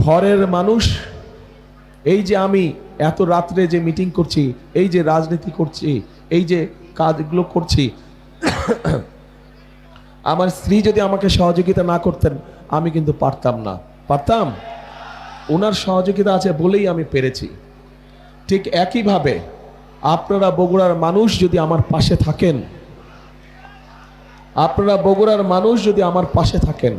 ঘরের মানুষ, এই যে আমি এত রাত্রে যে মিটিং করছি, এই যে রাজনীতি করছি, এই যে কাজগুলো করছি, আমার স্ত্রী যদি আমাকে সহযোগিতা না করতেন আমি কিন্তু পারতাম না। পারতাম? ওনার সহযোগিতা আছে বলেই আমি পেরেছি। ঠিক একইভাবে আপনারা বগুড়ার মানুষ যদি আমার পাশে থাকেন, আপনারা বগুড়ার মানুষ যদি আমার পাশে থাকেন,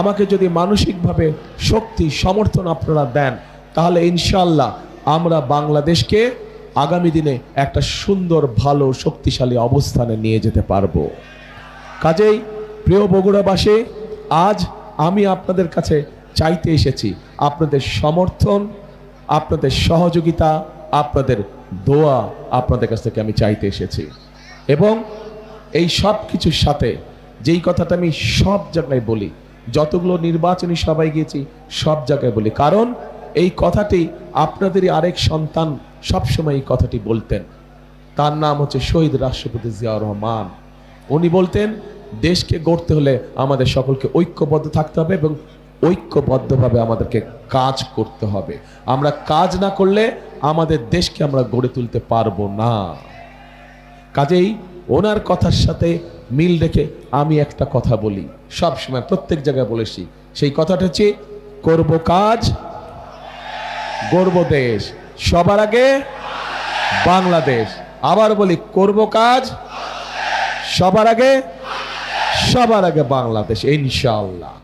আমাকে যদি মানসিকভাবে শক্তি সমর্থন আপনারা দেন, তাহলে ইনশাআল্লাহ আমরা বাংলাদেশকে আগামী দিনে একটা সুন্দর ভালো শক্তিশালী অবস্থানে নিয়ে যেতে পারবো। কাজেই প্রিয় বগুড়াবাসী, আজ আমি আপনাদের কাছে চাইতে এসেছি আপনাদের সমর্থন, আপনাদের সহযোগিতা, আপনাদের দোয়া আপনাদের কাছ থেকে আমি চাইতে এসেছি। এবং এই সব কিছুর সাথে যেই কথাটা আমি সব জায়গায় বলি, যতগুলো নির্বাচনী সভায় গিয়েছি সব জায়গায় বলি, কারণ এই কথাটি আপনাদেরই আরেক সন্তান সবসময় এই কথাটি বলতেন। তার নাম হচ্ছে শহীদ রাষ্ট্রপতি জিয়াউর রহমান। উনি বলতেন, দেশকে গড়তে হলে আমাদের সকলকে ঐক্যবদ্ধ থাকতে হবে এবং ঐক্যবদ্ধভাবে আমাদেরকে কাজ করতে হবে। আমরা কাজ না করলে আমাদের দেশকে আমরা গড়ে তুলতে পারবো না। কাজেই ওনার কথার সাথে মিল রেখে আমি একটা কথা বলি, সব সময় প্রত্যেক জায়গায় বলেছি, সেই কথাটা হচ্ছে করব কাজ, গড়ব দেশ, সবার আগে বাংলাদেশ। আবার বলি, করব কাজ, সবার আগে বাংলাদেশ, ইনশাআল্লাহ।